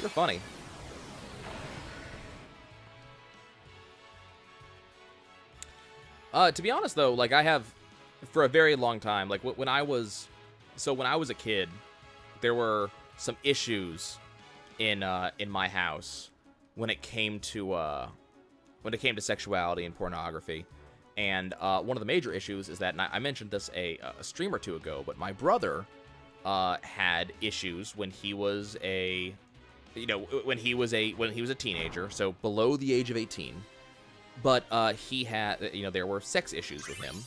They're funny. To be honest, though, like, I have, for a very long time, like, when I was a kid, there were some issues in my house when it came to sexuality and pornography. And one of the major issues is that, and I mentioned this a stream or two ago, but my brother had issues when he was a teenager, so below the age of 18. But he had, there were sex issues with him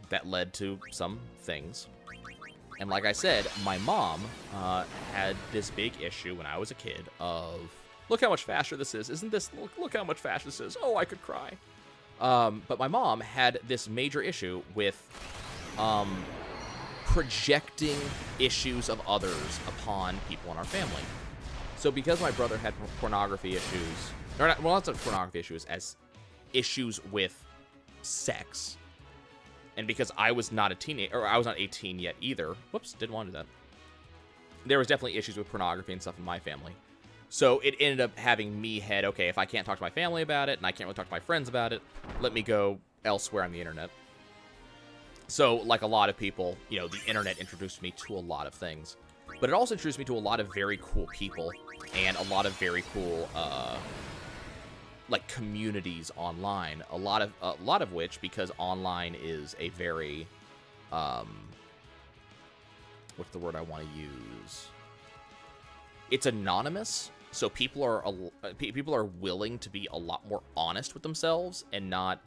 that led to some things. And like I said, my mom had this big issue when I was a kid of, look how much faster this is. Isn't this, look how much faster this is. Oh, I could cry. But my mom had this major issue with projecting issues of others upon people in our family. So because my brother had pornography issues, not pornography issues, as issues with sex, and because I was not a teenager, or I was not 18 yet either, whoops, didn't want to do that, there was definitely issues with pornography and stuff in my family. So it ended up having me head, okay, if I can't talk to my family about it, and I can't really talk to my friends about it, let me go elsewhere on the internet. So, like a lot of people, the internet introduced me to a lot of things. But it also introduced me to a lot of very cool people, and a lot of very cool, communities online. A lot of which, because online is a very, what's the word I want to use? It's anonymous, so people are willing to be a lot more honest with themselves and not.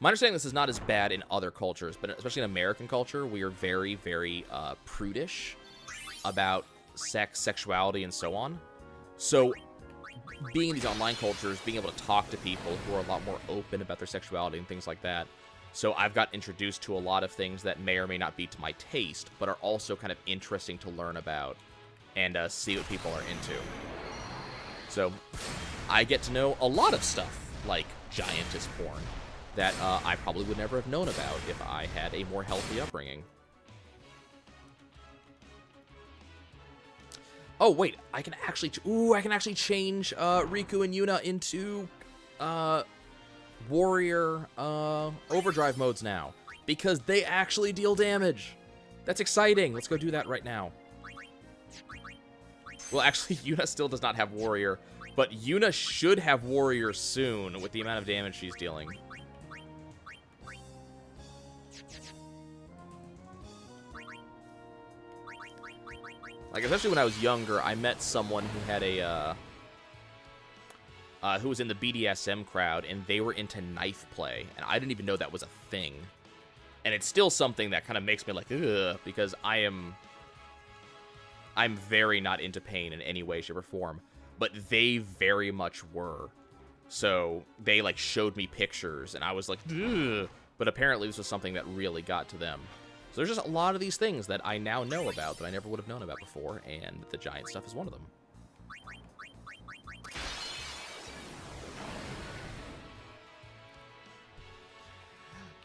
My understanding this is not as bad in other cultures, but especially in American culture, we are very, very prudish about sex, sexuality, and so on. So being in these online cultures, being able to talk to people who are a lot more open about their sexuality and things like that. So I've got introduced to a lot of things that may or may not be to my taste, but are also kind of interesting to learn about and see what people are into. So I get to know a lot of stuff, like giantess porn, that I probably would never have known about if I had a more healthy upbringing. Oh, wait, I can actually change Riku and Yuna into warrior overdrive modes now, because they actually deal damage. That's exciting. Let's go do that right now. Well, actually, Yuna still does not have warrior, but Yuna should have warrior soon with the amount of damage she's dealing. Like, especially when I was younger, I met someone who had who was in the BDSM crowd, and they were into knife play, and I didn't even know that was a thing. And it's still something that kind of makes me like, ugh, because I'm very not into pain in any way, shape, or form, but they very much were. So they, like, showed me pictures, and I was like, ugh, but apparently this was something that really got to them. So there's just a lot of these things that I now know about that I never would have known about before, and the giant stuff is one of them.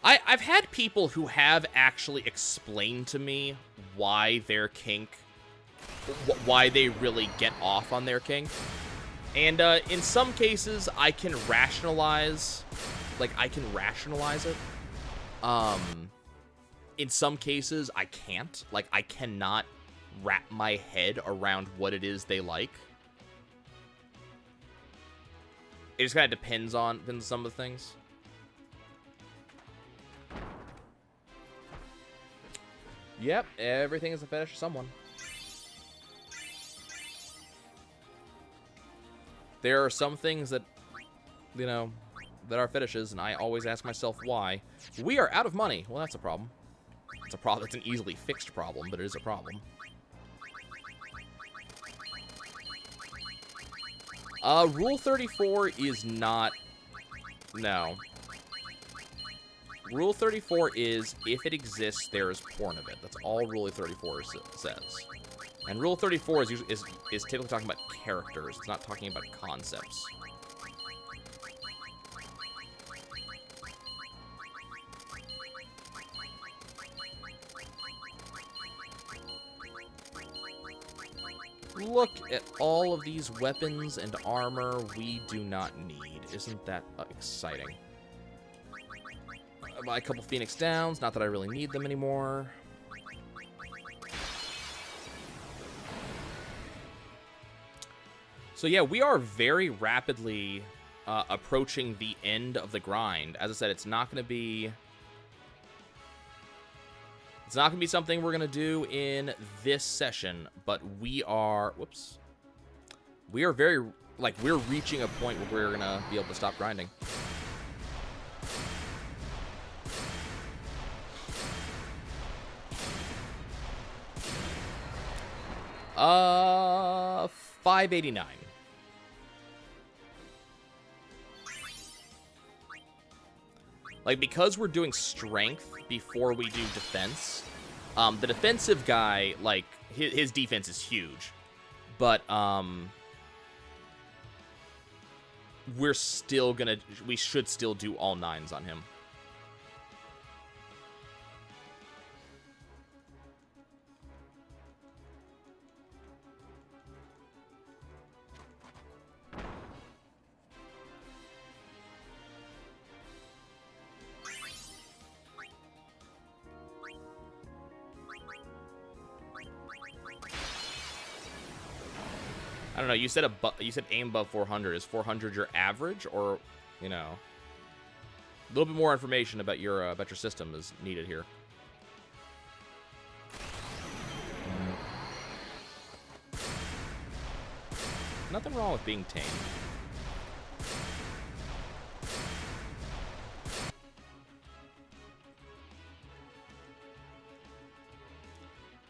I've had people who have actually explained to me why their kink, why they really get off on their kink. And in some cases, I can rationalize it. In some cases, I can't. Like, I cannot wrap my head around what it is they like. It just kind of depends on some of the things. Yep, everything is a fetish for someone. There are some things that, that are fetishes, and I always ask myself why. We are out of money. Well, that's a problem. It's a problem. It's an easily fixed problem, but it is a problem. Rule 34 is not... No. Rule 34 is, if it exists, there is porn of it. That's all Rule 34 says. And Rule 34 is typically talking about characters. It's not talking about concepts. Look at all of these weapons and armor we do not need. Isn't that exciting? Buy a couple Phoenix Downs. Not that I really need them anymore. So yeah, we are very rapidly approaching the end of the grind. As I said, it's not going to be something we're going to do in this session, but we are, we are very, like, we're reaching a point where we're going to be able to stop grinding. $589. Like, because we're doing strength before we do defense, the defensive guy, like, his defense is huge. But, we should still do all 9s on him. I don't know. You said aim above 400. Is 400 your average, or, you know, a little bit more information about your system is needed here. Nothing wrong with being tame.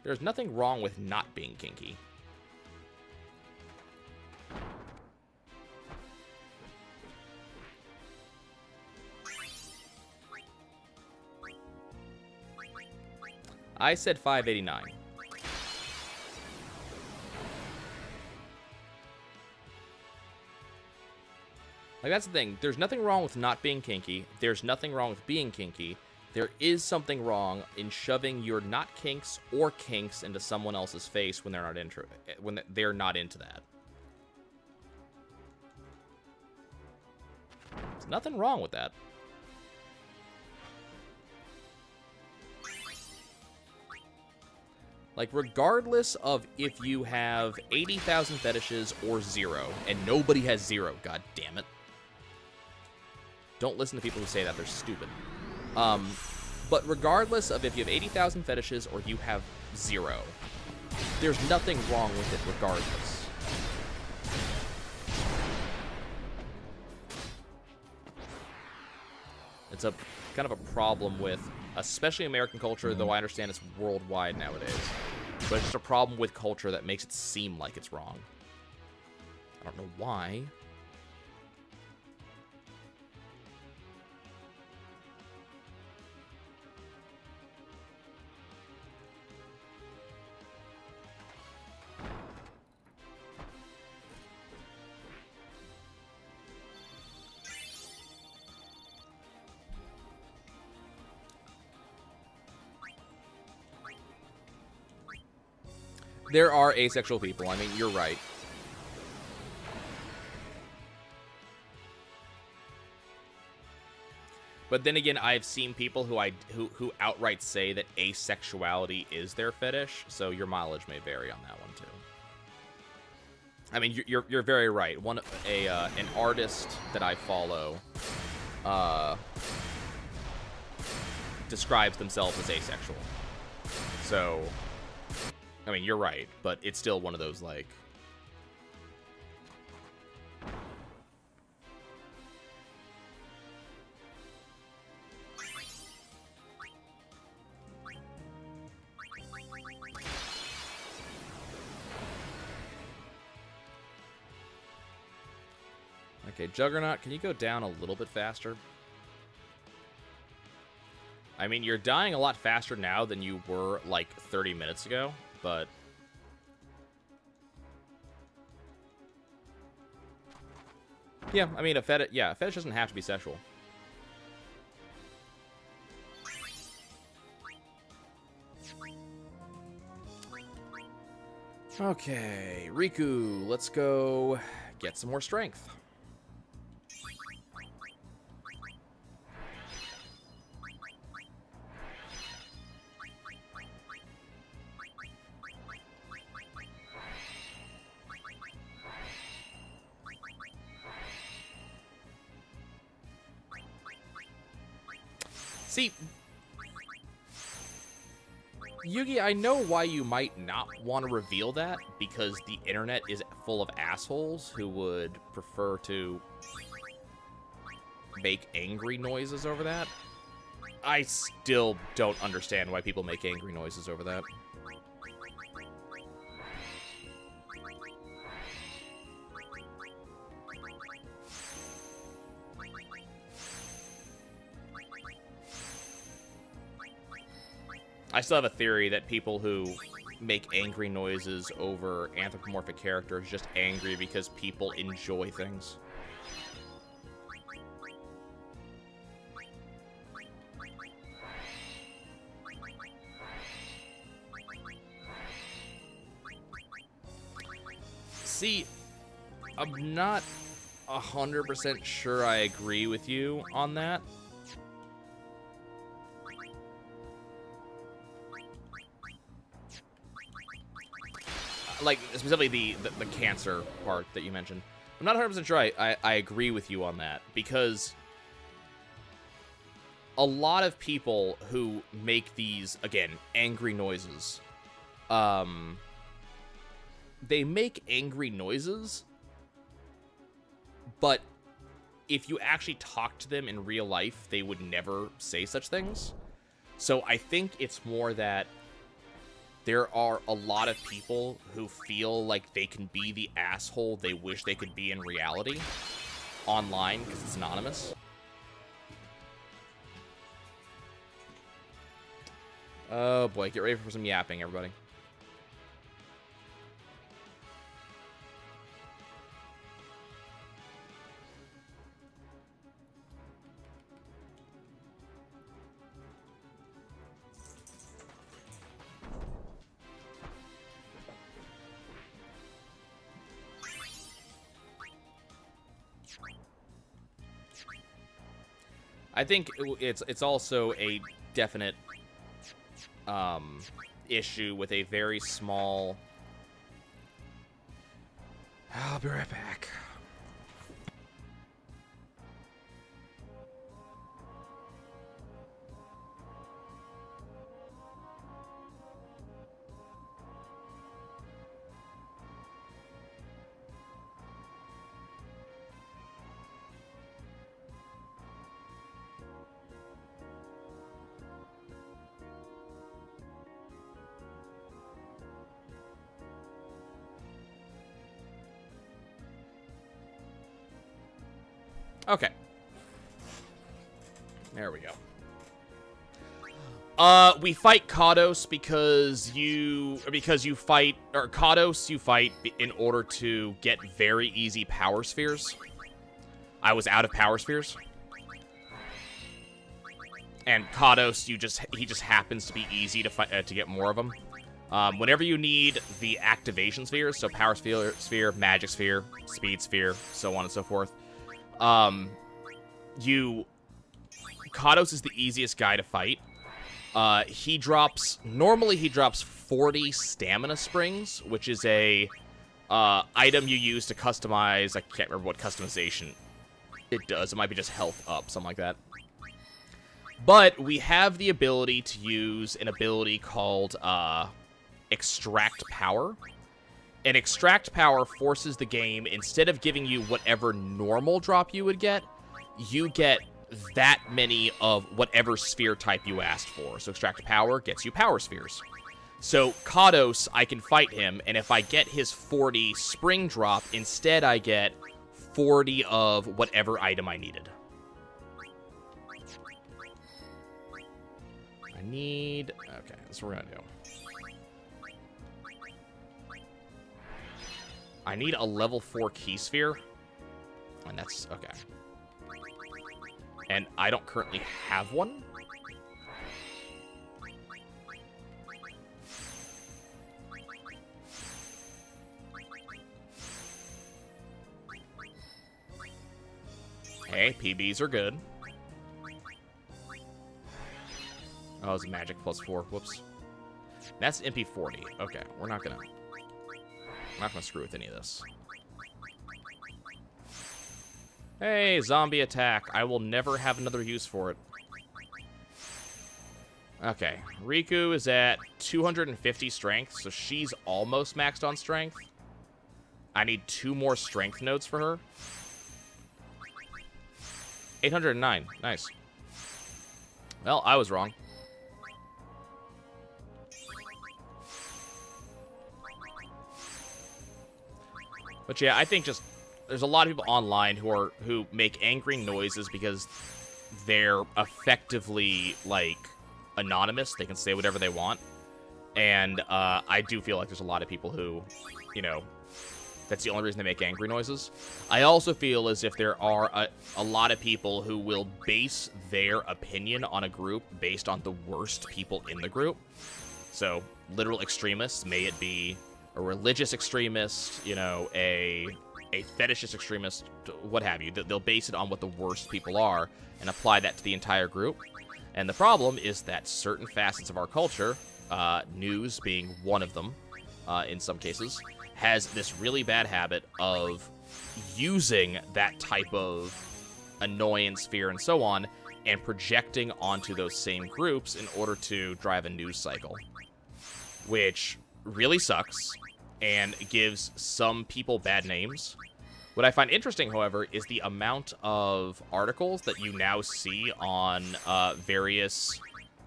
There's nothing wrong with not being kinky. I said 589. Like, that's the thing. There's nothing wrong with not being kinky. There's nothing wrong with being kinky. There is something wrong in shoving your not kinks or kinks into someone else's face when they're not into that. There's nothing wrong with that. Like, regardless of if you have 80,000 fetishes or 0, and nobody has 0, god damn it. Don't listen to people who say that, they're stupid. But regardless of if you have 80,000 fetishes or you have 0, there's nothing wrong with it regardless. It's a kind of a problem with, especially American culture, though I understand it's worldwide nowadays. But it's just a problem with culture that makes it seem like it's wrong. I don't know why. There are asexual people. I mean, you're right. But then again, I've seen people who outright say that asexuality is their fetish, so your mileage may vary on that one too. I mean, you're very right. An artist that I follow describes themselves as asexual. So, I mean, you're right, but it's still one of those, like... Okay, Juggernaut, can you go down a little bit faster? I mean, you're dying a lot faster now than you were, like, 30 minutes ago. But yeah, I mean, a fetish doesn't have to be sexual. Okay, Riku, let's go get some more strength. See, Yugi, I know why you might not want to reveal that, because the internet is full of assholes who would prefer to make angry noises over that. I still don't understand why people make angry noises over that. I still have a theory that people who make angry noises over anthropomorphic characters are just angry because people enjoy things. See, I'm not 100% sure I agree with you on that. Like, specifically the cancer part that you mentioned. I'm not 100% sure I agree with you on that, because a lot of people who make these, again, angry noises, they make angry noises, but if you actually talk to them in real life, they would never say such things. So I think it's more that there are a lot of people who feel like they can be the asshole they wish they could be in reality online because it's anonymous. Oh boy, get ready for some yapping, everybody. I think it's also a definite issue with a very small... I'll be right back. Okay. There we go. We fight Kados because you fight, or Kados you fight in order to get very easy power spheres. I was out of power spheres. And Kados, he just happens to be easy to fight, to get more of them. Whenever you need the activation spheres, so power sphere, magic sphere, speed sphere, so on and so forth, Kados is the easiest guy to fight. Normally he drops 40 stamina springs, which is a item you use to customize. I can't remember what customization it does. It might be just health up, something like that. But we have the ability to use an ability called Extract Power. And Extract Power forces the game, instead of giving you whatever normal drop you would get, you get that many of whatever sphere type you asked for. So Extract Power gets you power spheres. So Kados, I can fight him, and if I get his 40 spring drop, instead I get 40 of whatever item I needed. Okay, that's what we're gonna do. I need a level 4 key sphere, and that's okay. And I don't currently have one. Hey, PBs are good. Oh, it's magic +4. Whoops. That's MP40. Okay, we're not gonna screw with any of this. Hey, zombie attack. I will never have another use for it. Okay, Riku is at 250 strength, so she's almost maxed on strength. I need 2 more strength nodes for her. 809. Nice. Well, I was wrong. But yeah, I think just there's a lot of people online who make angry noises because they're effectively like anonymous. They can say whatever they want. And I do feel like there's a lot of people who, you know, that's the only reason they make angry noises. I also feel as if there are a lot of people who will base their opinion on a group based on the worst people in the group. So, literal extremists, may it be a religious extremist, you know, a fetishist extremist, what have you. They'll base it on what the worst people are and apply that to the entire group. And the problem is that certain facets of our culture, news being one of them in some cases, has this really bad habit of using that type of annoyance, fear, and so on, and projecting onto those same groups in order to drive a news cycle. Which really sucks and gives some people bad names. What I find interesting, however, is the amount of articles that you now see on various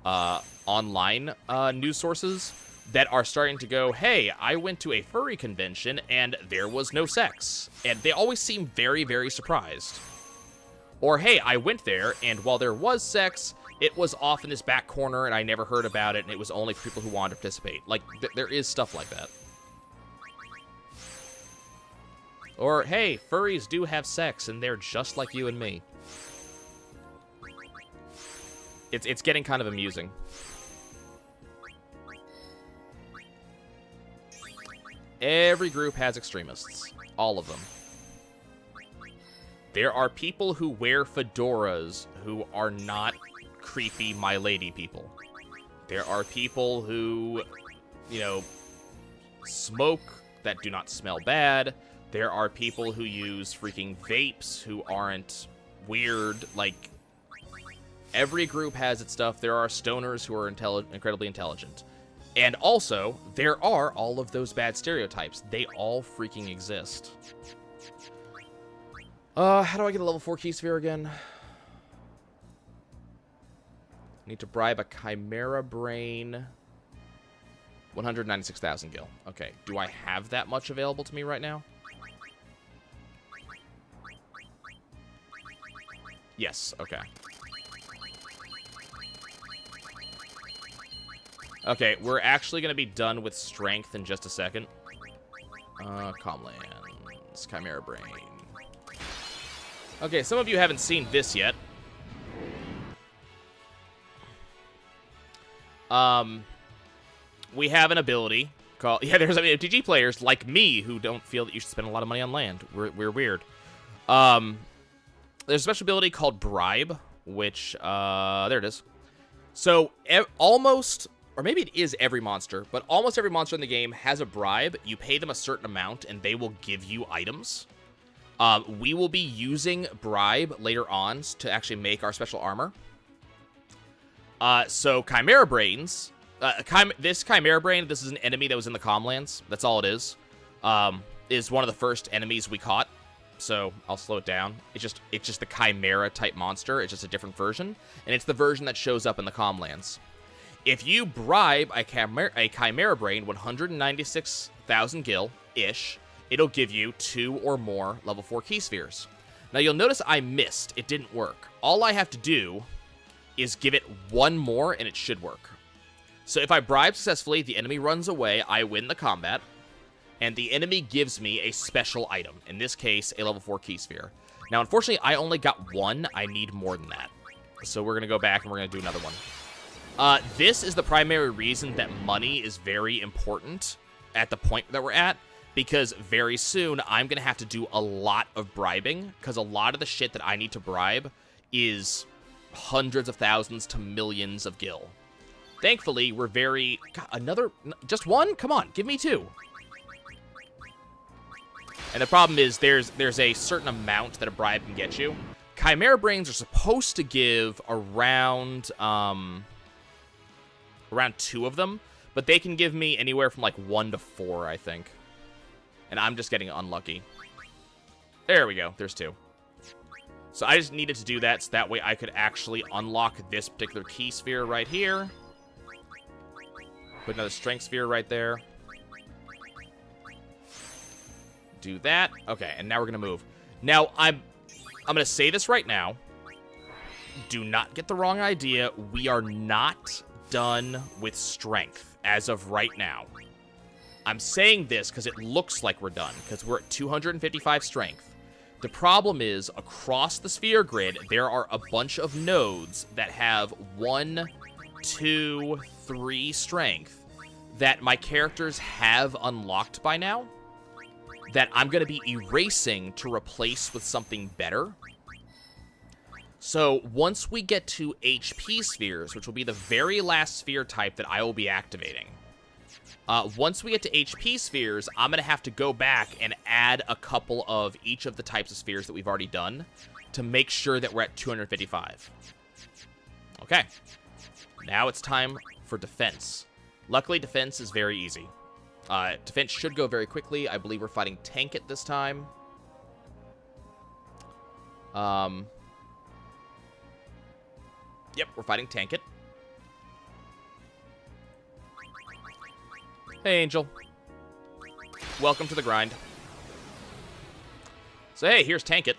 online news sources that are starting to go, hey, I went to a furry convention and there was no sex. And they always seem very, very surprised. Or, hey, I went there and while there was sex, it was off in this back corner and I never heard about it and it was only for people who wanted to participate. Like, there is stuff like that. Or, hey, furries do have sex and they're just like you and me. It's getting kind of amusing. Every group has extremists. All of them. There are people who wear fedoras who are not creepy My Lady people. There are people who, you know, smoke that do not smell bad. There are people who use freaking vapes who aren't weird. Like, every group has its stuff. There are stoners who are incredibly intelligent. And also, there are all of those bad stereotypes. They all freaking exist. How do I get a level 4 key sphere again? Need to bribe a Chimera Brain. 196,000 gil. Okay, do I have that much available to me right now? Yes, okay. Okay, we're actually going to be done with strength in just a second. Comlands, Chimera Brain. Okay, some of you haven't seen this yet. We have an ability called... Yeah, there's MTG players like me who don't feel that you should spend a lot of money on land. We're weird. There's a special ability called Bribe, which... there it is. So, almost... Or maybe it is every monster, but almost every monster in the game has a bribe. You pay them a certain amount, and they will give you items. We will be using Bribe later on to actually make our special armor. So Chimera Brains... this Chimera Brain, this is an enemy that was in the Comlands. That's all it is. Is one of the first enemies we caught. So I'll slow it down. It's just the Chimera type monster. It's just a different version. And it's the version that shows up in the Comlands. If you bribe a Chimera Brain 196,000 gil-ish, it'll give you 2 or more level 4 key spheres. Now you'll notice I missed. It didn't work. All I have to do is give it 1 more and it should work. So if I bribe successfully, the enemy runs away, I win the combat, and the enemy gives me a special item. In this case, a level 4 key sphere. Now unfortunately, I only got 1. I need more than that. So we're going to go back and we're going to do another one. This is the primary reason that money is very important at the point that we're at, because very soon I'm going to have to do a lot of bribing, because a lot of the shit that I need to bribe is hundreds of thousands to millions of gil. Thankfully, we're very... God, another... Just one? Come on, give me 2. And the problem is there's a certain amount that a bribe can get you. Chimera Brains are supposed to give around 2 of them, but they can give me anywhere from like 1 to 4, I think. And I'm just getting unlucky. There we go. There's 2. So I just needed to do that so that way I could actually unlock this particular key sphere right here. Put another strength sphere right there. Do that. Okay, and now we're going to move. Now, I'm going to say this right now. Do not get the wrong idea. We are not done with strength as of right now. I'm saying this because it looks like we're done, because we're at 255 strength. The problem is, across the sphere grid, there are a bunch of nodes that have 1, 2, 3 strength that my characters have unlocked by now, that I'm going to be erasing to replace with something better. So once we get to HP spheres, which will be the very last sphere type that I will be activating, once we get to HP spheres, I'm going to have to go back and add a couple of each of the types of spheres that we've already done to make sure that we're at 255. Okay. Now it's time for defense. Luckily, defense is very easy. Defense should go very quickly. I believe we're fighting Tank at this time. Yep, we're fighting Tank it. Hey, Angel. Welcome to the grind. So, hey, here's Tank it.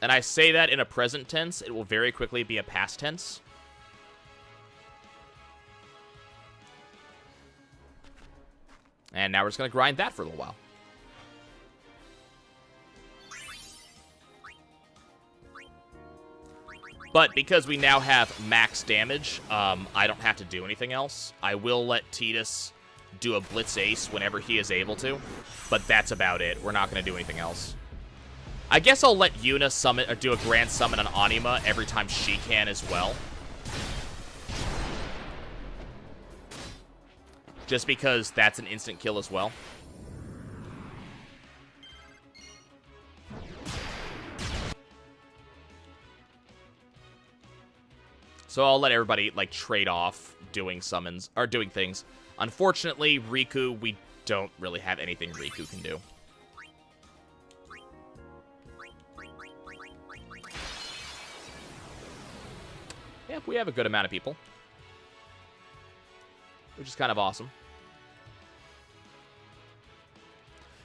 And I say that in a present tense. It will very quickly be a past tense. And now we're just going to grind that for a little while. But because we now have max damage, I don't have to do anything else. I will let Tidus do a Blitz Ace whenever he is able to, but that's about it. We're not going to do anything else. I guess I'll let Yuna summon or do a grand summon on Anima every time she can as well. Just because that's an instant kill as well. So I'll let everybody, like, trade off doing summons, or doing things. Unfortunately, Riku, we don't really have anything Riku can do. Yeah, we have a good amount of people. Which is kind of awesome.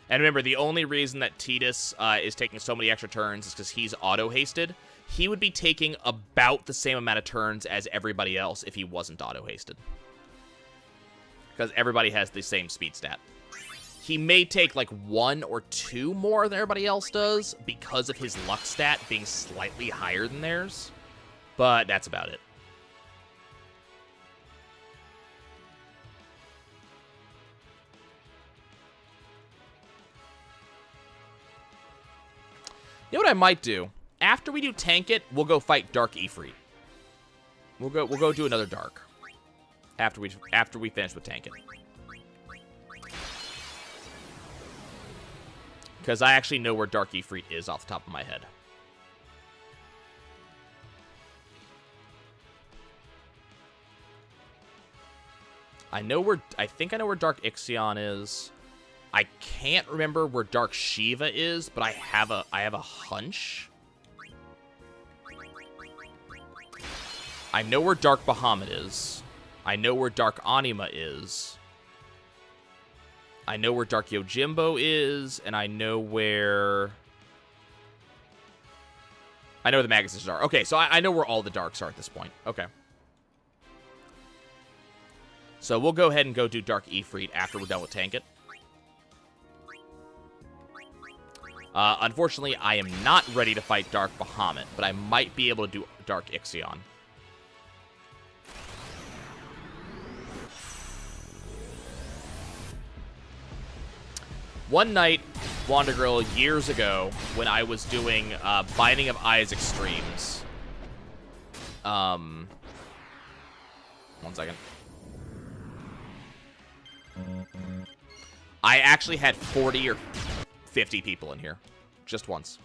And remember, the only reason that Tidus is taking so many extra turns is because he's auto-hasted. He would be taking about the same amount of turns as everybody else if he wasn't auto-hasted. Because everybody has the same speed stat. He may take like 1 or 2 more than everybody else does because of his luck stat being slightly higher than theirs. But that's about it. You know what I might do? After we do Tank It, we'll go fight Dark Ifrit. We'll go do another Dark. After we finish with Tank It. Because I actually know where Dark Ifrit is off the top of my head. I think I know where Dark Ixion is. I can't remember where Dark Shiva is, but I have a hunch. I know where Dark Bahamut is. I know where Dark Anima is. I know where Dark Yojimbo is, and I know where the Maguses are. Okay, so I know where all the Darks are at this point. Okay. So we'll go ahead and go do Dark Ifrit after we're done with Tank It. Unfortunately, I am not ready to fight Dark Bahamut, but I might be able to do Dark Ixion. One night, Wandergirl, years ago, when I was doing Binding of Isaac streams. 1 second. I actually had 40 or 50 people in here. Just once.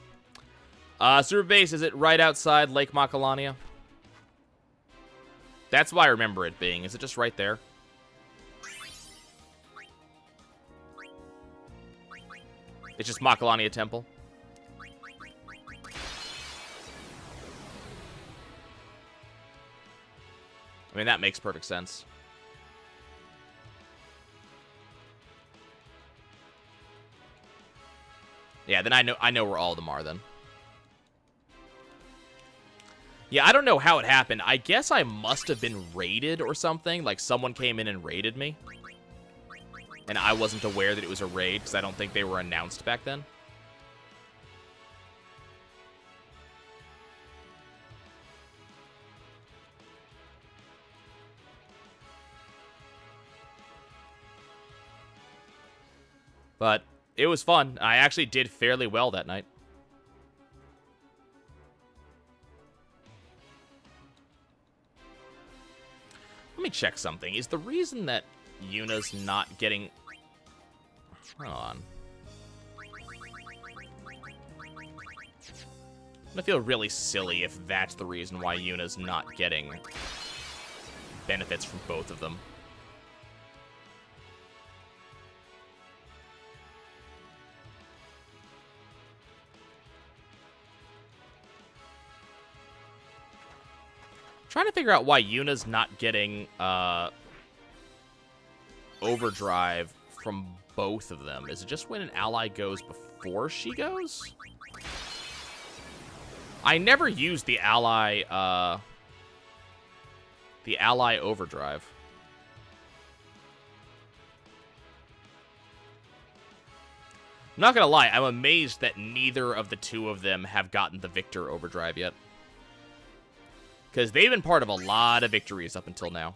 Super Base, is it right outside Lake Macalania? That's why I remember it being. Is it just right there? It's just Macalania Temple. I mean, that makes perfect sense. Yeah, then I know where all of them are then. Yeah, I don't know how it happened. I guess I must have been raided or something. Like, someone came in and raided me. And I wasn't aware that it was a raid, because I don't think they were announced back then. But it was fun. I actually did fairly well that night. Let me check something. Is the reason that Yuna's not getting... Hold on. I'm gonna feel really silly if that's the reason why Yuna's not getting benefits from both of them. Trying to figure out why Yuna's not getting overdrive from both of them. Is it just when an ally goes before she goes? I never used the ally overdrive. I'm not gonna lie, I'm amazed that neither of the two of them have gotten the Victor overdrive yet. Because they've been part of a lot of victories up until now.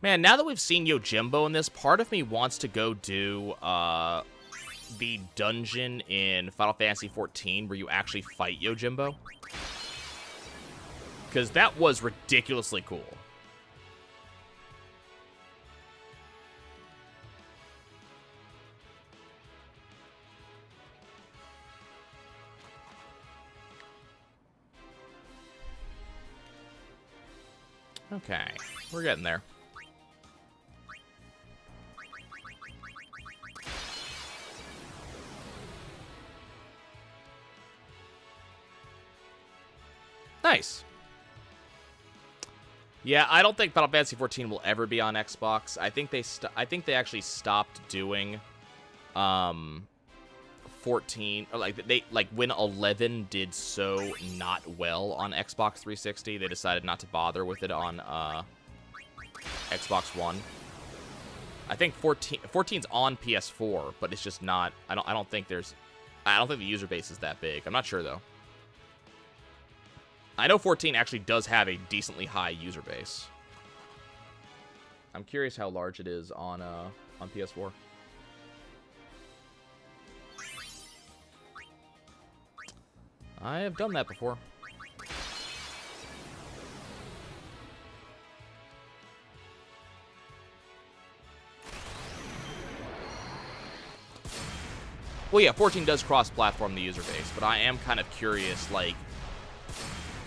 Man, now that we've seen Yojimbo in this, part of me wants to go do the dungeon in Final Fantasy XIV where you actually fight Yojimbo. Because that was ridiculously cool. Okay, we're getting there. Nice. Yeah, I don't think Final Fantasy XIV will ever be on Xbox. I think they actually stopped doing 14, or like when 11 did so not well on Xbox 360, they decided not to bother with it on Xbox One. I think 14's on PS4, but it's just not. I don't think the user base is that big. I'm not sure though. I know 14 actually does have a decently high user base. I'm curious how large it is on PS4. I have done that before. Well, yeah, 14 does cross-platform the user base, but I am kind of curious, like,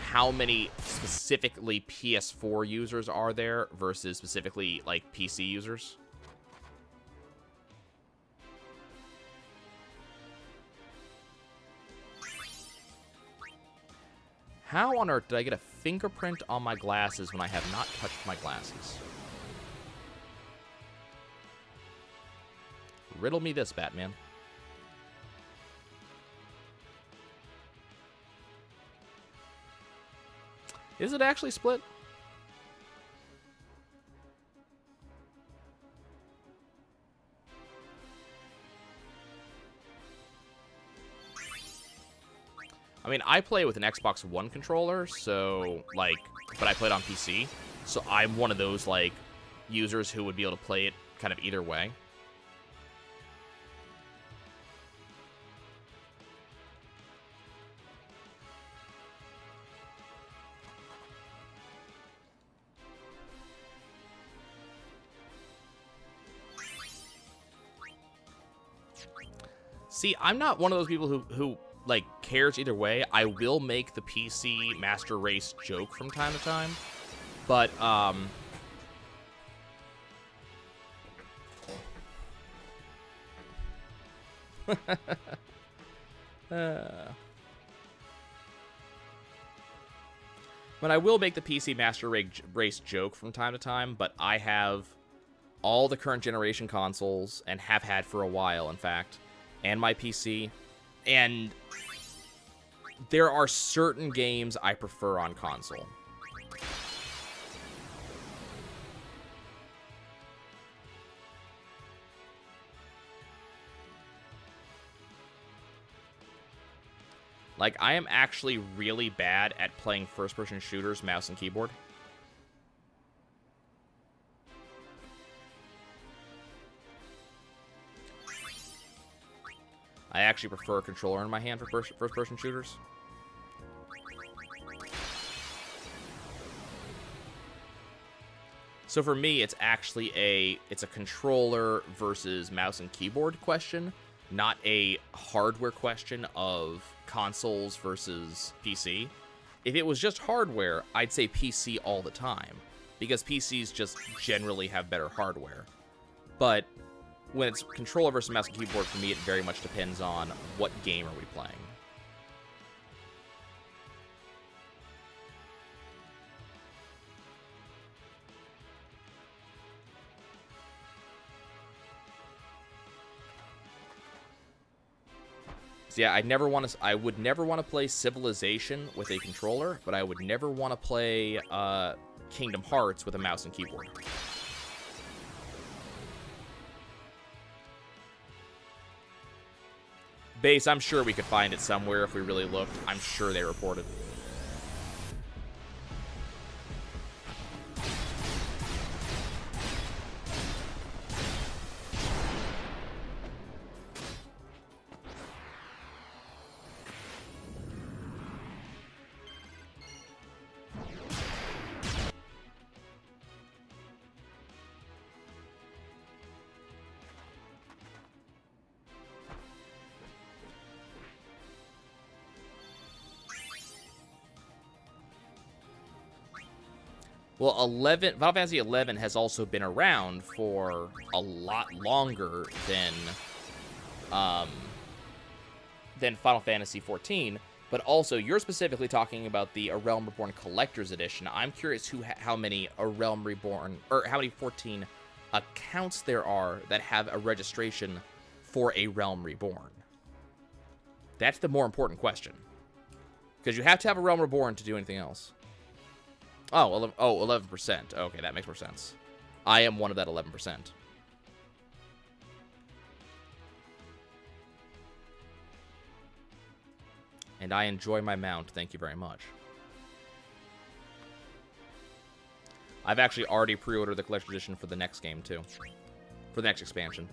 how many specifically PS4 users are there versus specifically, like, PC users? How on earth did I get a fingerprint on my glasses when I have not touched my glasses? Riddle me this, Batman. Is it actually split? I mean, I play with an Xbox One controller, so, like, but I play it on PC, so I'm one of those, like, users who would be able to play it kind of either way. See, I'm not one of those people who like, cares either way. I will make the PC Master Race joke from time to time, but, but I will make the PC Master Race joke from time to time, but I have all the current generation consoles, and have had for a while, in fact, and my PC, and there are certain games I prefer on console. Like, I am actually really bad at playing first-person shooters, mouse and keyboard. I actually prefer a controller in my hand for first-person shooters. So for me, it's actually a controller versus mouse and keyboard question, not a hardware question of consoles versus PC. If it was just hardware, I'd say PC all the time, because PCs just generally have better hardware. But when it's controller versus mouse and keyboard, for me, it very much depends on what game are we playing. So yeah, I would never want to play Civilization with a controller, but I would never want to play Kingdom Hearts with a mouse and keyboard. Base, I'm sure we could find it somewhere if we really looked. I'm sure they reported. Well, Final Fantasy 11 has also been around for a lot longer than Final Fantasy 14. But also, you're specifically talking about the A Realm Reborn Collector's Edition. I'm curious how many A Realm Reborn, or how many 14 accounts there are that have a registration for A Realm Reborn. That's the more important question, because you have to have A Realm Reborn to do anything else. Oh, 11%. Okay, that makes more sense. I am one of that 11%. And I enjoy my mount. Thank you very much. I've actually already pre-ordered the collector's edition for the next game, too. For the next expansion.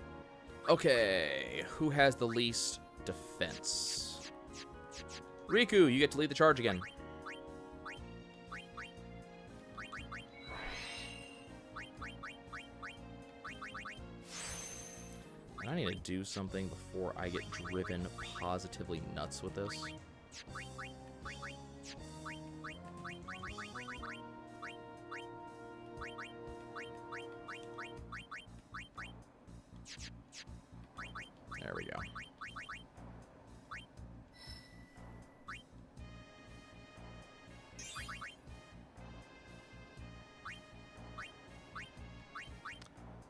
Okay, who has the least defense? Riku, you get to lead the charge again. I need to do something before I get driven positively nuts with this. There we go.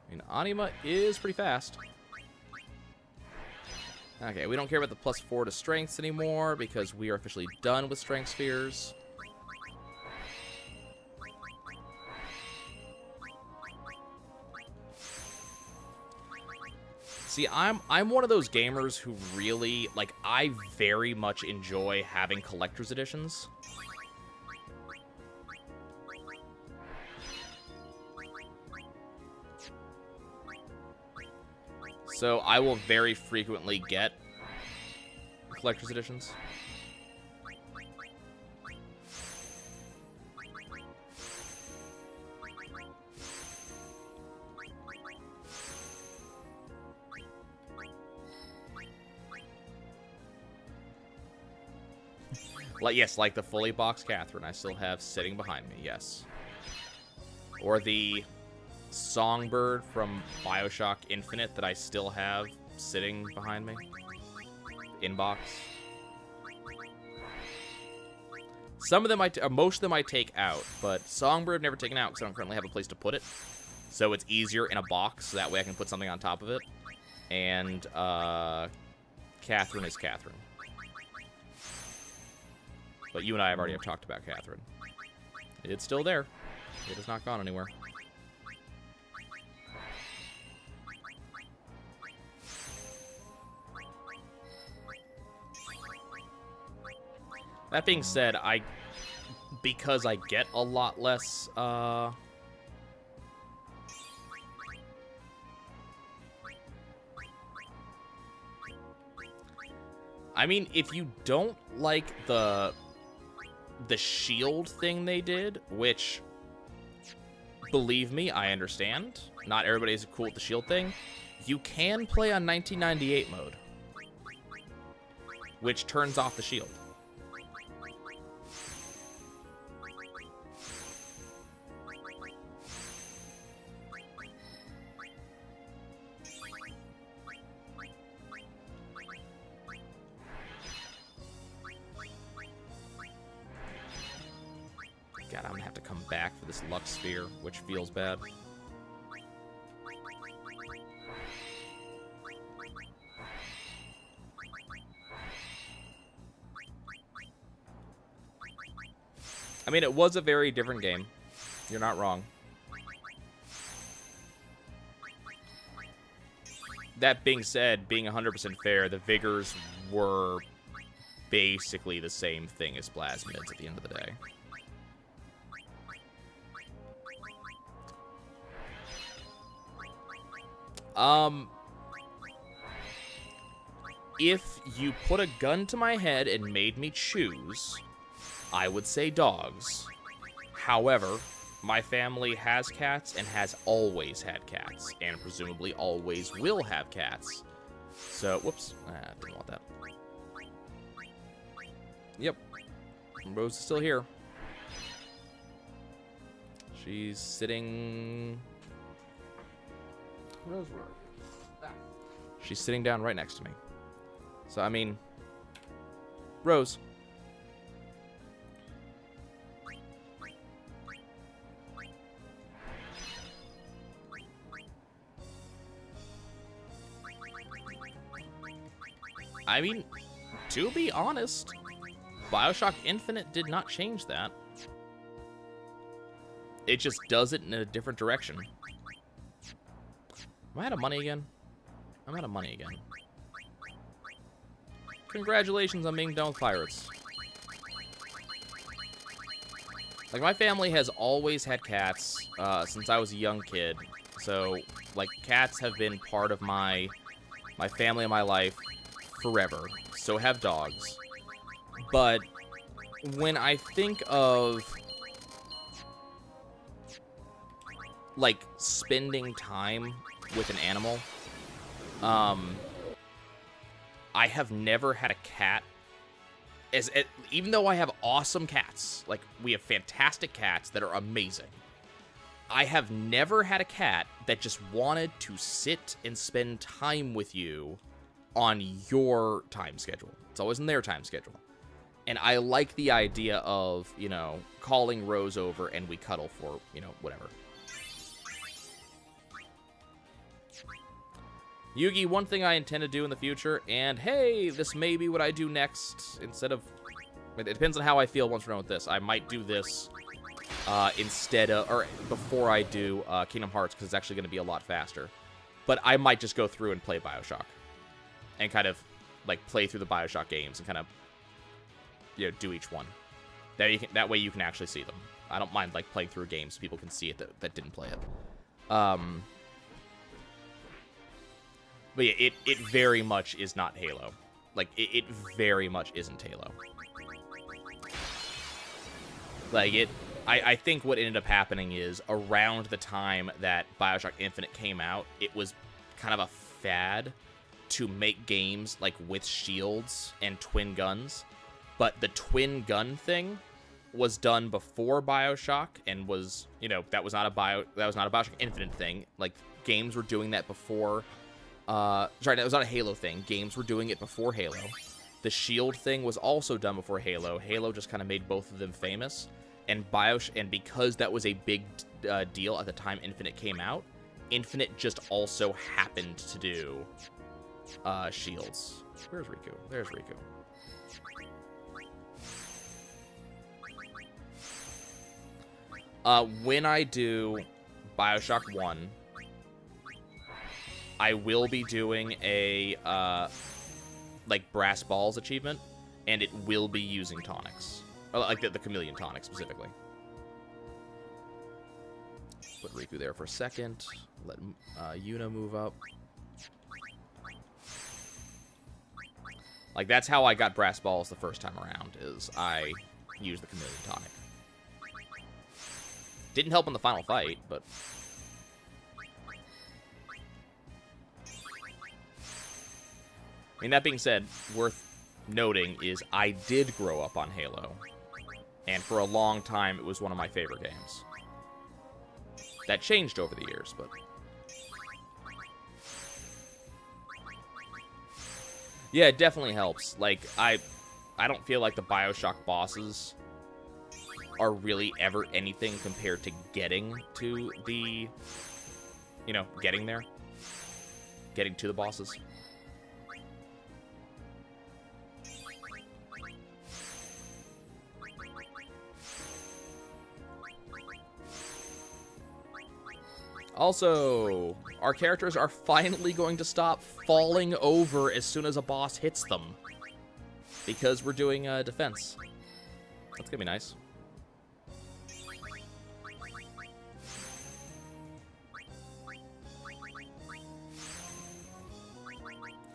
I mean, Anima is pretty fast. Okay, we don't care about the +4 to strengths anymore because we are officially done with strength spheres. See, I'm one of those gamers who really, like, I very much enjoy having collector's editions. So I will very frequently get collector's editions. Like, yes, like the fully boxed Catherine I still have sitting behind me, yes. Or the Songbird from BioShock Infinite that I still have sitting behind me. Inbox. Some of them, most of them I take out, but Songbird I've never taken out because I don't currently have a place to put it. So it's easier in a box, so that way I can put something on top of it. And, Catherine is Catherine. But you and I have already talked about Catherine. It's still there. It has not gone anywhere. That being said, because I get a lot less, I mean, if you don't like the shield thing they did, which, believe me, I understand. Not everybody's cool with the shield thing. You can play on 1998 mode, which turns off the shield. God, I'm gonna have to come back for this Lux Sphere, which feels bad. I mean, it was a very different game. You're not wrong. That being said, being 100% fair, the Vigors were basically the same thing as Plasmids at the end of the day. If you put a gun to my head and made me choose, I would say dogs. However, my family has cats and has always had cats, and presumably always will have cats. So, whoops, didn't want that. Yep, Rose is still here. She's sitting... Rose, where are you? She's sitting down right next to me. So, I mean, Rose. I mean, to be honest, BioShock Infinite did not change that. It just does it in a different direction. Am I out of money again? I'm out of money again. Congratulations on being done with pirates. Like, my family has always had cats since I was a young kid. So, like, cats have been part of my family and my life forever. So have dogs. But when I think of, like, spending time with an animal, I have never had a cat. Even though I have awesome cats, like, we have fantastic cats that are amazing, I have never had a cat that just wanted to sit and spend time with you on your time schedule. It's always in their time schedule. And I like the idea of, you know, calling Rose over and we cuddle for, you know, whatever. Yugi, one thing I intend to do in the future, and hey, this may be what I do next, instead of... It depends on how I feel once we're done with this. I might do this instead of... Or before I do Kingdom Hearts, because it's actually going to be a lot faster. But I might just go through and play BioShock. And kind of, like, play through the BioShock games and kind of, you know, do each one. That way you can actually see them. I don't mind, like, playing through games so people can see it that didn't play it. But yeah, it very much is not Halo. Like, it very much isn't Halo. Like, I think what ended up happening is, around the time that BioShock Infinite came out, it was kind of a fad to make games, like, with shields and twin guns. But the twin gun thing was done before BioShock, and was, you know, that was not a BioShock Infinite thing. Like, games were doing that before. Sorry, that was not a Halo thing. Games were doing it before Halo. The shield thing was also done before Halo. Halo just kind of made both of them famous. And because that was a big deal at the time Infinite came out, Infinite just also happened to do shields. Where's Riku? There's Riku. When I do BioShock 1, I will be doing a, like, Brass Balls achievement, and it will be using tonics. Or, like, the Chameleon tonic, specifically. Put Riku there for a second. Let Yuna move up. Like, that's how I got Brass Balls the first time around, is I used the Chameleon tonic. Didn't help in the final fight, but... I mean, that being said, worth noting is I did grow up on Halo. And for a long time, it was one of my favorite games. That changed over the years, but... yeah, it definitely helps. Like, I don't feel like the BioShock bosses are really ever anything compared to getting to the... you know, getting there. Getting to the bosses. Also, our characters are finally going to stop falling over as soon as a boss hits them. Because we're doing defense. That's gonna be nice.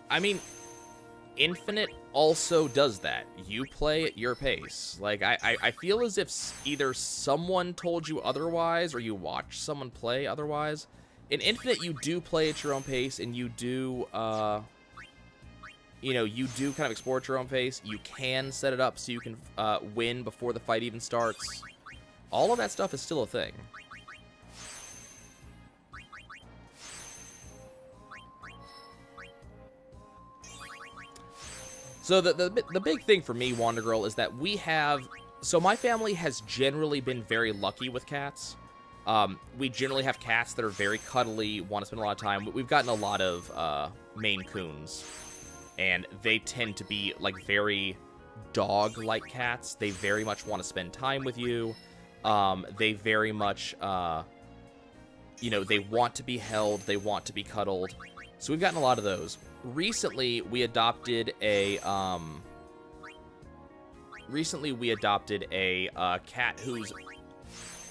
I mean, Infinite also does that. You play at your pace. Like, I feel as if either someone told you otherwise or you watched someone play otherwise. In Infinite, you do play at your own pace, and you do, you know, you do kind of explore at your own pace. You can set it up so you can win before the fight even starts. All of that stuff is still a thing. So the big thing for me, Wonder Girl, is that we have... so my family has generally been very lucky with cats. We generally have cats that are very cuddly, want to spend a lot of time. We've gotten a lot of Maine Coons, and they tend to be, like, very dog-like cats. They very much want to spend time with you. They very much, you know, they want to be held. They want to be cuddled. So we've gotten a lot of those. Recently, we adopted a cat who's,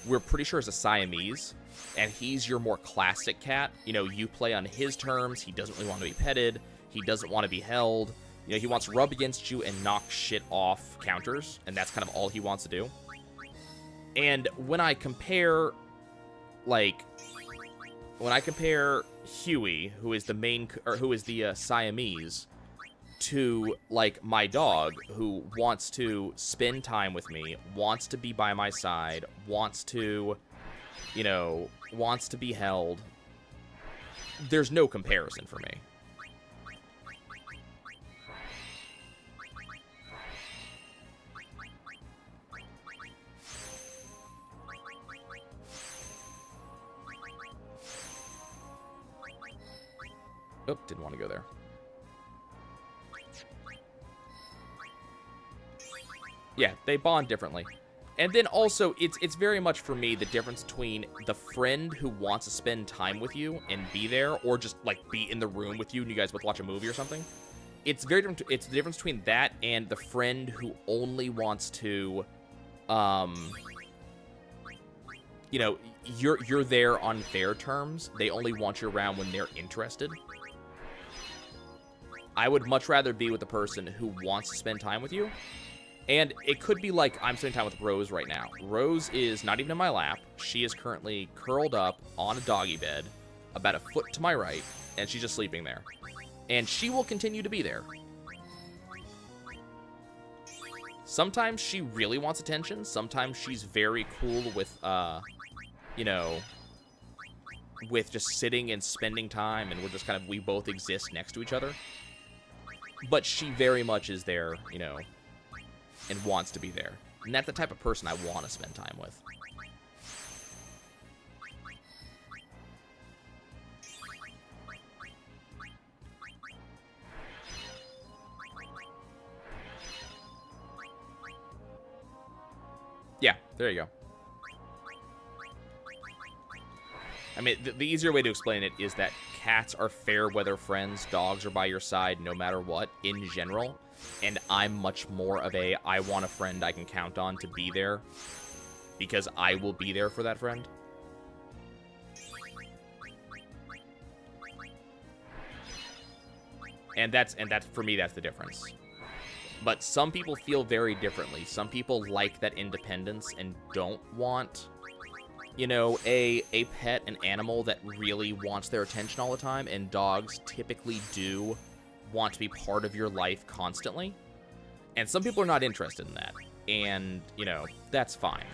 we're pretty sure is a Siamese, and he's your more classic cat. You know, you play on his terms. He doesn't really want to be petted. He doesn't want to be held. You know, he wants to rub against you and knock shit off counters, and that's kind of all he wants to do. And when I compare, like, Huey, who is the main, or who is the Siamese, to, like, my dog, who wants to spend time with me, wants to be by my side, wants to, you know, wants to be held, there's no comparison for me. Oh, didn't want to go there. Yeah, they bond differently. And then also, it's very much for me the difference between the friend who wants to spend time with you and be there, or just like be in the room with you and you guys both watch a movie or something. It's very different. It's the difference between that and the friend who only wants to, you know, you're there on their terms. They only want you around when they're interested. I would much rather be with the person who wants to spend time with you. And it could be like I'm spending time with Rose right now. Rose is not even in my lap. She is currently curled up on a doggy bed about a foot to my right, and she's just sleeping there. And she will continue to be there. Sometimes she really wants attention. Sometimes she's very cool with, you know, with just sitting and spending time, and we're just kind of, we both exist next to each other. But she very much is there, you know, and wants to be there. And that's the type of person I want to spend time with. Yeah, there you go. I mean, the easier way to explain it is that cats are fair weather friends, dogs are by your side no matter what, in general. And I'm much more of a, I want a friend I can count on to be there, because I will be there for that friend. And that's for me, that's the difference. But some people feel very differently. Some people like that independence and don't want, you know, a pet, an animal that really wants their attention all the time. And dogs typically do want to be part of your life constantly. And some people are not interested in that. And, you know, that's fine.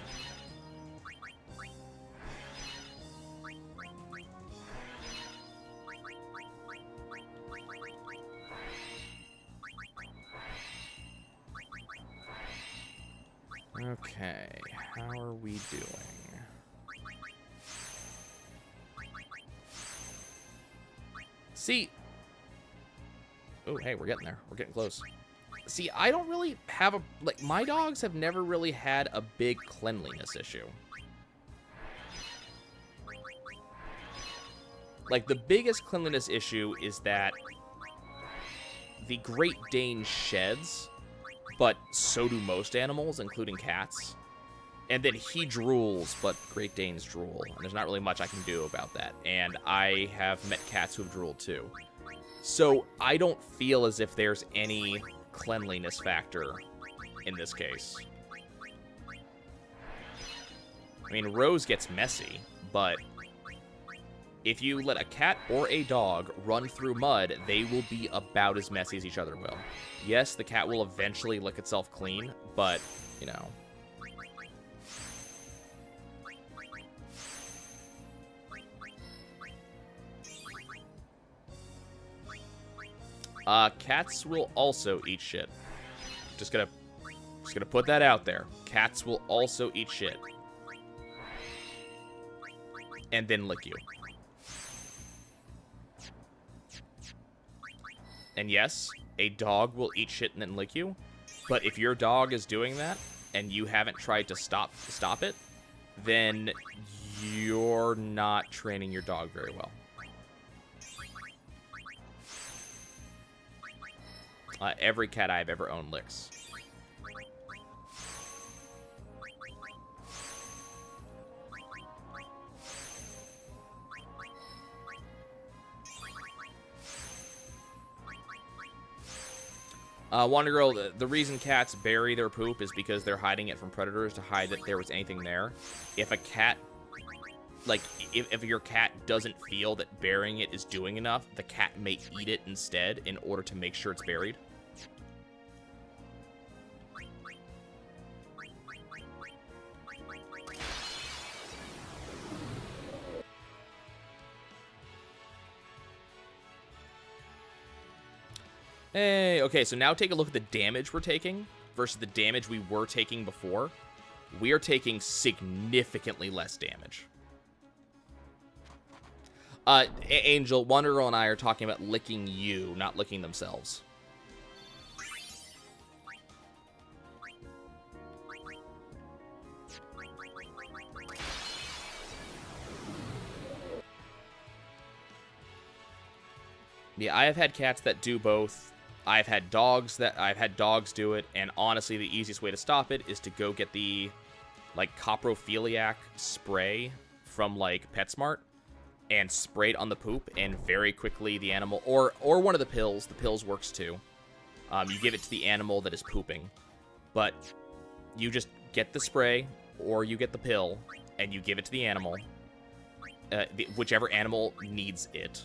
Okay, how are we doing? See... Oh, hey, we're getting there. We're getting close. See, I don't really have a... Like, my dogs have never really had a big cleanliness issue. Like, the biggest cleanliness issue is that the Great Dane sheds, but so do most animals, including cats. And then he drools, but Great Danes drool. And there's not really much I can do about that. And I have met cats who have drooled too. So I don't feel as if there's any cleanliness factor in this case. I mean, Rose gets messy, but if you let a cat or a dog run through mud, they will be about as messy as each other will. Yes, the cat will eventually lick itself clean, but, you know. Cats will also eat shit. Just gonna put that out there. Cats will also eat shit. And then lick you. And yes, a dog will eat shit and then lick you. But if your dog is doing that and you haven't tried to stop it, then you're not training your dog very well. Every cat I've ever owned licks. Wonder Girl, the reason cats bury their poop is because they're hiding it from predators to hide that there was anything there. If a cat, like, if your cat doesn't feel that burying it is doing enough, the cat may eat it instead in order to make sure it's buried. Hey, okay, so now take a look at the damage we're taking versus the damage we were taking before. We are taking significantly less damage. Angel, Wonder Girl, and I are talking about licking you, not licking themselves. Yeah, I have had cats that do both. I've had dogs do it, and honestly, the easiest way to stop it is to go get the, like, coprophiliac spray from, like, PetSmart and spray it on the poop, and very quickly the animal, or one of the pills works too. You give it to the animal that is pooping, but you just get the spray, or you get the pill, and you give it to the animal, whichever animal needs it,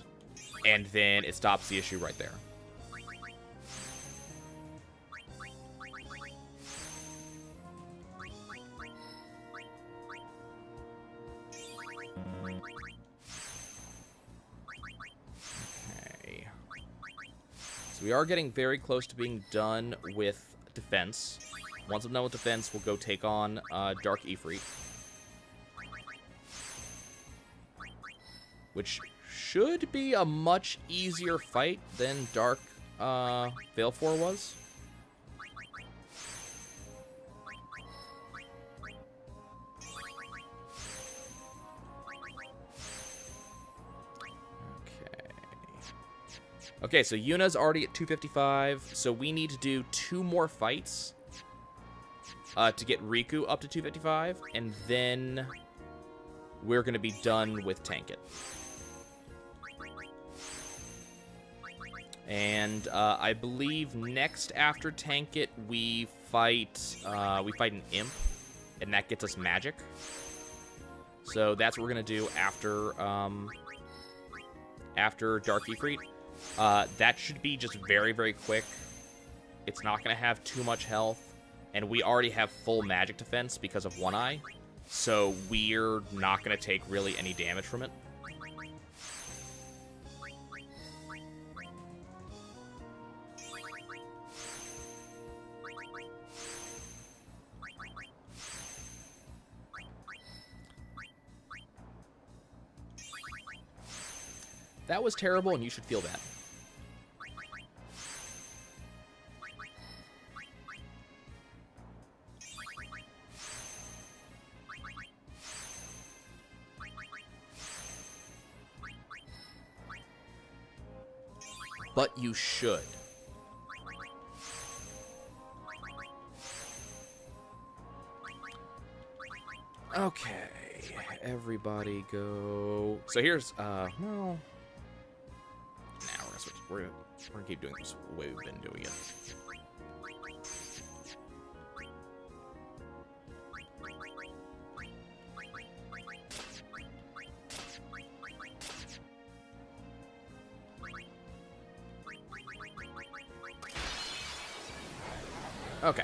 and then it stops the issue right there. Okay. So we are getting very close to being done with defense. Once I'm done with defense, we'll go take on Dark Ifrit, which should be a much easier fight than Dark Valefor was. Okay, so Yuna's already at 255, so we need to do 2 more fights to get Riku up to 255, and then we're going to be done with Tankit. And I believe next after Tankit, we fight an imp, and that gets us magic. So that's what we're going to do after Dark Ifrit. That should be just very, very quick. It's not going to have too much health, and we already have full magic defense because of One Eye, so we're not going to take really any damage from it. That was terrible, and you should feel bad. But you should. Okay, everybody go. So here's, well... Now we're gonna switch. We're gonna keep doing this the way we've been doing it. Okay.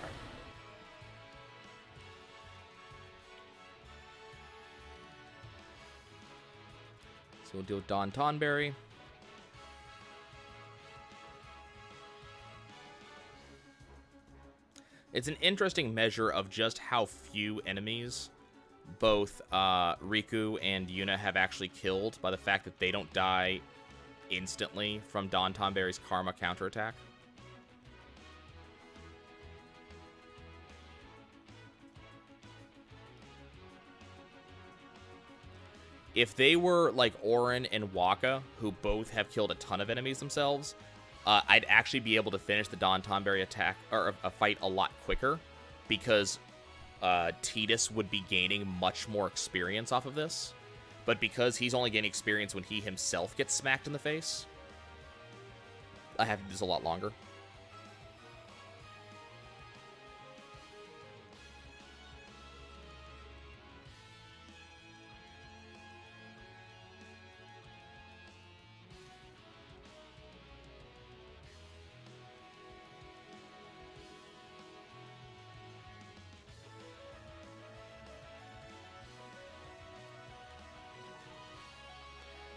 So we'll deal with Don Tonberry. It's an interesting measure of just how few enemies both Riku and Yuna have actually killed by the fact that they don't die instantly from Don Tonberry's Karma counterattack. If they were like Orin and Waka, who both have killed a ton of enemies themselves, I'd actually be able to finish the Don Tonberry attack or a fight a lot quicker, because Tidus would be gaining much more experience off of this. But because he's only gaining experience when he himself gets smacked in the face, I have to do this a lot longer.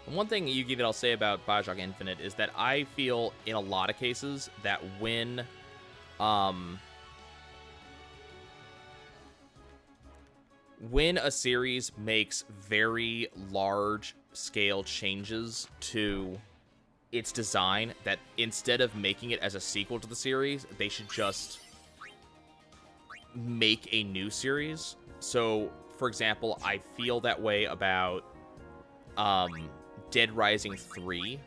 And one thing, Yugi, that I'll say about Bioshock Infinite is that I feel in a lot of cases that when a series makes very large-scale changes to its design, that instead of making it as a sequel to the series, they should just make a new series. So, for example, I feel that way about Dead Rising 3,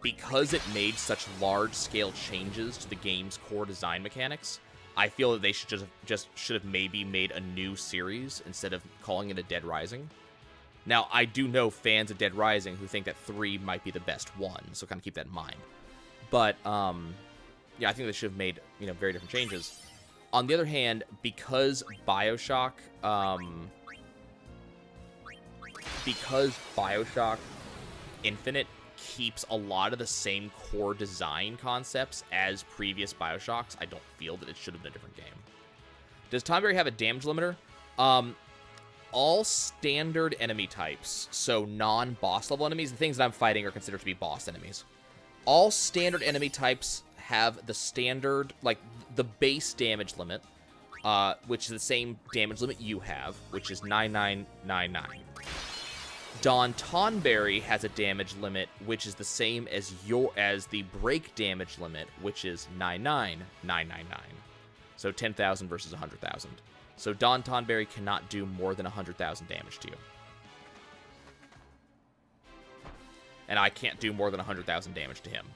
because it made such large-scale changes to the game's core design mechanics, I feel that they should have maybe made a new series instead of calling it a Dead Rising. Now, I do know fans of Dead Rising who think that 3 might be the best one, so kind of keep that in mind. But, yeah, I think they should have made, very different changes. On the other hand, because Bioshock Infinite keeps a lot of the same core design concepts as previous Bioshocks, I don't feel that it should have been a different game. Does Tonberry have a damage limiter? All standard enemy types, so non-boss level enemies, the things that I'm fighting are considered to be boss enemies. All standard enemy types have the standard, like, the base damage limit, which is the same damage limit you have, which is 9999. Don Tonberry has a damage limit, which is the same as the break damage limit, which is 99999. So 10,000 versus 100,000. So Don Tonberry cannot do more than 100,000 damage to you. And I can't do more than 100,000 damage to him.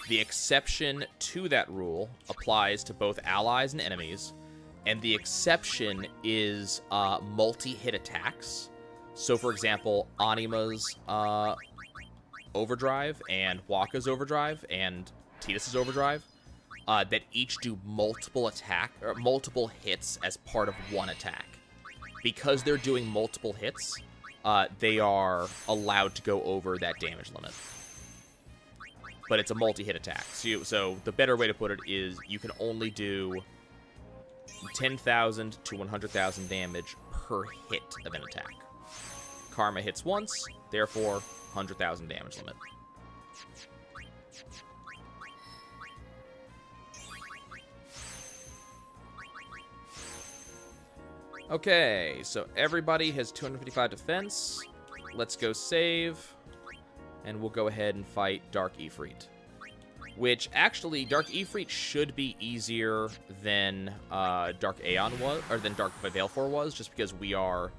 The exception to that rule applies to both allies and enemies, and the exception is multi-hit attacks. So, for example, Anima's Overdrive and Waka's Overdrive and Tidus's Overdrive that each do multiple hits as part of one attack. Because they're doing multiple hits, they are allowed to go over that damage limit. But it's a multi-hit attack. So the better way to put it is you can only do 10,000 to 100,000 damage per hit of an attack. Karma hits once, therefore 100,000 damage limit. Okay, so everybody has 255 defense. Let's go save. And we'll go ahead and fight Dark Ifrit. Which, actually, Dark Ifrit should be easier than Dark Aeon was, or than Dark Veilfor was, just because we are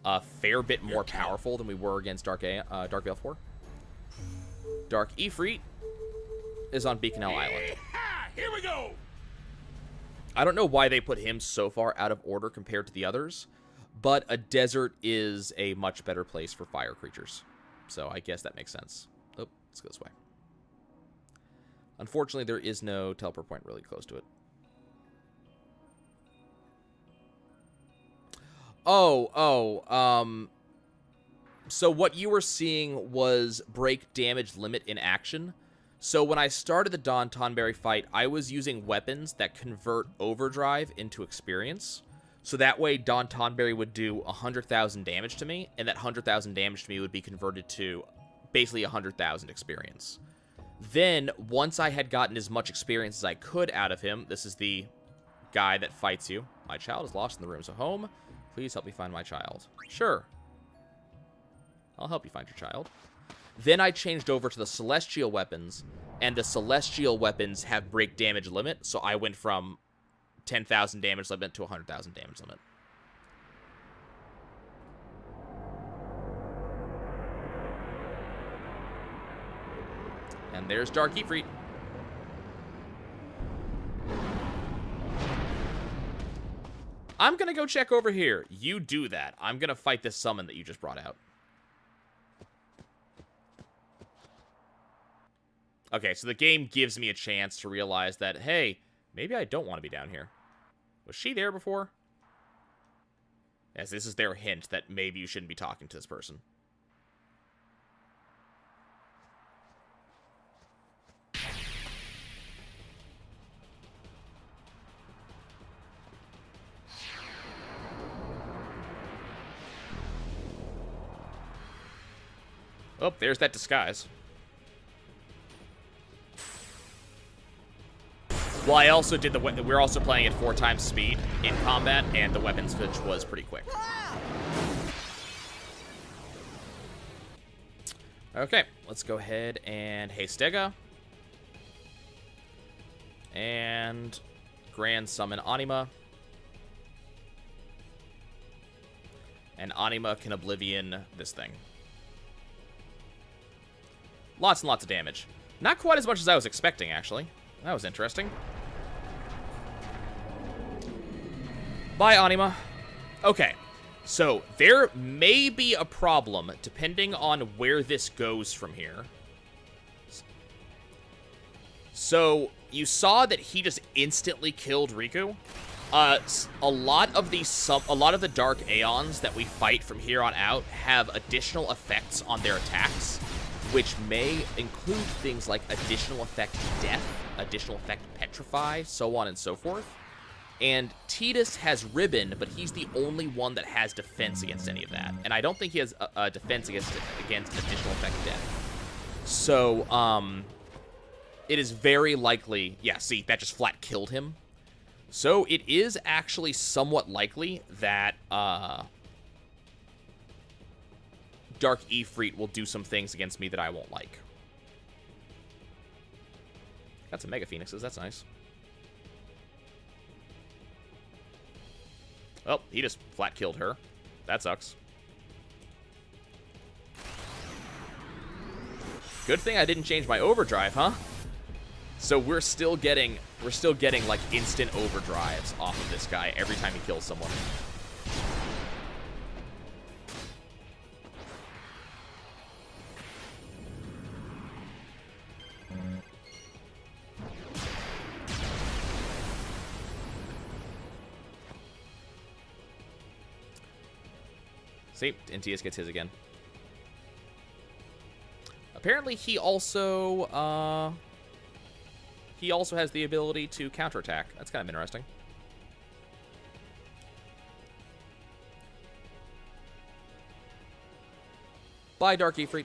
a fair bit more powerful than we were against Dark Veilfor. Dark Ifrit is on Beaconell Island. Here we go! I don't know why they put him so far out of order compared to the others, but a desert is a much better place for fire creatures. So I guess that makes sense. Oh, let's go this way. Unfortunately, there is no teleport point really close to it. So what you were seeing was break damage limit in action. So when I started the Don Tonberry fight, I was using weapons that convert Overdrive into experience. So that way, Don Tonberry would do 100,000 damage to me, and that 100,000 damage to me would be converted to basically 100,000 experience. Then, once I had gotten as much experience as I could out of him, this is the guy that fights you. My child is lost in the room, so home, please help me find my child. Sure. I'll help you find your child. Then I changed over to the Celestial weapons, and the Celestial weapons have break damage limit, so I went from 10,000 damage limit to 100,000 damage limit. And there's Dark Ifrit. I'm gonna go check over here. You do that. I'm gonna fight this summon that you just brought out. Okay, so the game gives me a chance to realize that, hey, maybe I don't want to be down here. Was she there before? Yes, this is their hint that maybe you shouldn't be talking to this person. Oh, there's that disguise. Well, I also did we're also playing at 4 times speed in combat, and the weapon switch was pretty quick. Okay, let's go ahead and Hastega. And Grand Summon Anima. And Anima can Oblivion this thing. Lots and lots of damage. Not quite as much as I was expecting, actually. That was interesting. Bye, Anima. Okay. So, there may be a problem, depending on where this goes from here. So, you saw that he just instantly killed Riku. A lot of the Dark Aeons that we fight from here on out have additional effects on their attacks, which may include things like additional effect Death, additional effect Petrify, so on and so forth. And Tidus has Ribbon, but he's the only one that has defense against any of that. And I don't think he has a defense against additional effect Death. So, it is very likely... Yeah, see, that just flat killed him. So, it is actually somewhat likely that, Dark Ifrit will do some things against me that I won't like. Got some Mega Phoenixes, that's nice. Oh, he just flat killed her. That sucks. Good thing I didn't change my overdrive, huh? So we're still getting like instant overdrives off of this guy every time he kills someone. See, NTS gets his again. Apparently, he also has the ability to counterattack. That's kind of interesting. Bye, Dark Ifrit.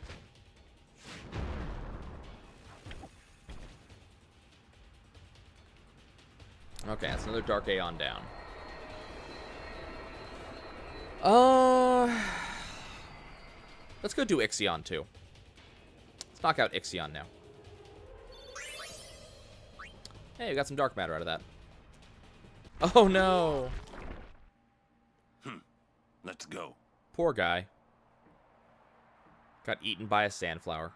Okay, that's another Dark Aeon down. Let's go do Ixion, too. Let's knock out Ixion now. Hey, we got some dark matter out of that. Oh, no. Let's go. Poor guy. Got eaten by a sandflower.